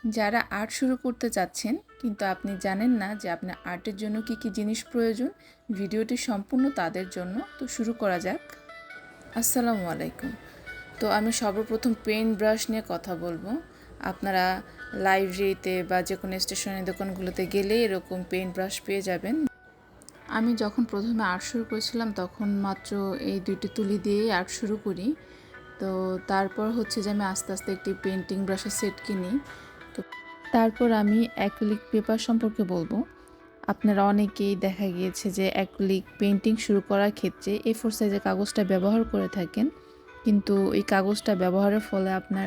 যারা আর্ট শুরু করতে চাচ্ছেন কিন্তু আপনি জানেন না যে আপনার আর্টের জন্য কি কি জিনিস প্রয়োজন, ভিডিওটি সম্পূর্ণ তাদের জন্য। তো শুরু করা যাক। আসসালামু আলাইকুম। তো আমি সর্বপ্রথম পেইন্ট ব্রাশ নিয়ে কথা বলবো। আপনারা লাইব্রেরিতে বা যে কোনো স্টেশনারি দোকানগুলোতে গেলে এরকম পেইন্ট ব্রাশ পেয়ে যাবেন। আমি যখন প্রথমে আর্ট শুরু করেছিলাম তখন মাত্র এই দুইটি তুলি দিয়েই আর্ট শুরু করি। তো তারপর হচ্ছে যে আমি আস্তে আস্তে একটি পেন্টিং ব্রাশের সেট কিনি। তো তারপর আমি অ্যাক্রিলিক পেপার সম্পর্কে বলবো। আপনারা অনেকেই দেখা গিয়েছে যে অ্যাক্রিলিক পেন্টিং শুরু করার ক্ষেত্রে A4 সাইজের কাগজটা ব্যবহার করে থাকেন, কিন্তু এই কাগজটা ব্যবহারের ফলে আপনার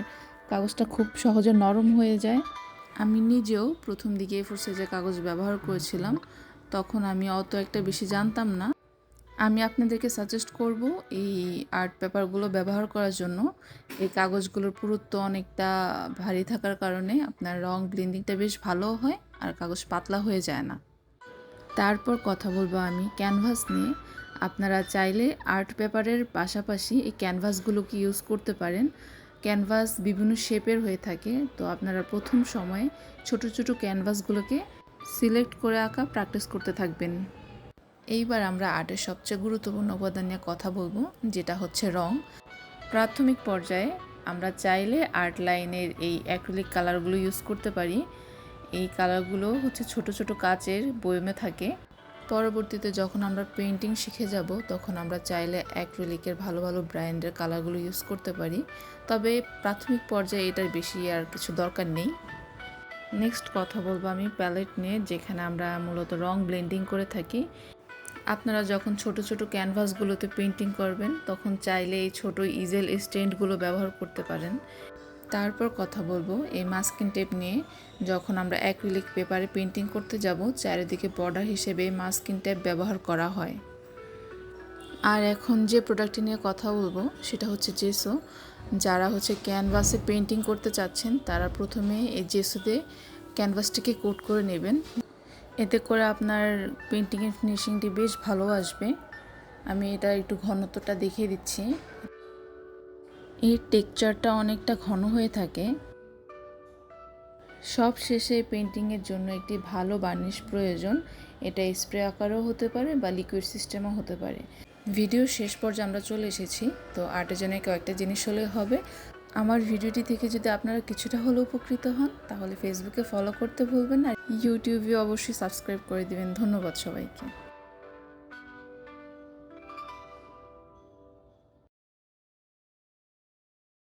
কাগজটা খুব সহজে নরম হয়ে যায়। আমি নিজেও প্রথম দিকে A4 সাইজের কাগজ ব্যবহার করেছিলাম, তখন আমি অত একটা বেশি জানতাম না। আমি আপনাদেরকে সাজেস্ট করব এই আর্ট পেপারগুলো ব্যবহার করার জন্য। এই কাগজগুলোর পুরুত্ব অনেকটা ভারী থাকার কারণে আপনার রং ব্লেন্ডিংটা বেশ ভালো হয় আর কাগজ পাতলা হয়ে যায় না। তারপর কথা বলবো আমি ক্যানভাস নিয়ে। আপনারা চাইলে আর্ট পেপারের পাশাপাশি এই ক্যানভাসগুলোকে ইউজ করতে পারেন। ক্যানভাস বিভিন্ন শেপের হয়ে থাকে, তো আপনারা প্রথম সময়ে ছোট ছোট ক্যানভাসগুলোকে সিলেক্ট করে আঁকা প্র্যাকটিস করতে থাকবেন। এইবার আমরা আর্টের সবচেয়ে গুরুত্বপূর্ণ উপাদান নিয়ে কথা বলবো, যেটা হচ্ছে রং। প্রাথমিক পর্যায়ে আমরা চাইলে আর্ট লাইনের এই অ্যাক্রিলিক কালারগুলো ইউজ করতে পারি। এই কালারগুলো হচ্ছে ছোট ছোট কাচের বয়মে থাকে। পরবর্তীতে যখন আমরা পেইন্টিং শিখে যাব তখন আমরা চাইলে অ্যাক্রিলিকের ভালো ভালো ব্র্যান্ডের কালারগুলো ইউজ করতে পারি, তবে প্রাথমিক পর্যায়ে এটার বেশি আর কিছু দরকার নেই। নেক্সট কথা বলবো আমি প্যালেট নিয়ে, যেখানে আমরা মূলত রং ব্লেন্ডিং করে থাকি। আপনারা যখন ছোট ছোট ক্যানভাসগুলোতে পেন্টিং করবেন তখন চাইলে এই ছোট ইজেল স্ট্যান্ডগুলো ব্যবহার করতে পারেন। তারপর কথা বলবো এই মাস্কিং টেপ নিয়ে। যখন আমরা অ্যাক্রিলিক পেপারে পেন্টিং করতে যাব চারিদিকে বর্ডার হিসেবে মাস্কিং টেপ ব্যবহার করা হয়। আর এখন যে প্রোডাক্টটি নিয়ে কথা বলবো সেটা হচ্ছে জেসো। যারা হচ্ছে ক্যানভাসে পেন্টিং করতে চাচ্ছেন তারা প্রথমে এই জেসোতে ক্যানভাসটিকে কোট করে নেবেন। এতে করে আপনার পেন্টিংয়ের ফিনিশিংটি বেশ ভালো আসবে। আমি এটা একটু ঘনত্বটা দেখিয়ে দিচ্ছি। এর টেক্সচারটা অনেকটা ঘন হয়ে থাকে। সব শেষে পেন্টিংয়ের জন্য একটি ভালো বার্নিশ প্রয়োজন। এটা স্প্রে আকারেও হতে পারে বা লিকুইড সিস্টেমও হতে পারে। ভিডিও শেষ পর্যায়ে আমরা চলে এসেছি। তো আর্টের জন্য কয়েকটা জিনিস হলে হবে। আমার ভিডিওটি থেকে যদি আপনারা কিছুটা হলেও উপকৃত হন তাহলে ফেসবুকে ফলো করতে ভুলবেন না, আর ইউটিউবে অবশ্যই সাবস্ক্রাইব করে দিবেন। ধন্যবাদ সবাইকে।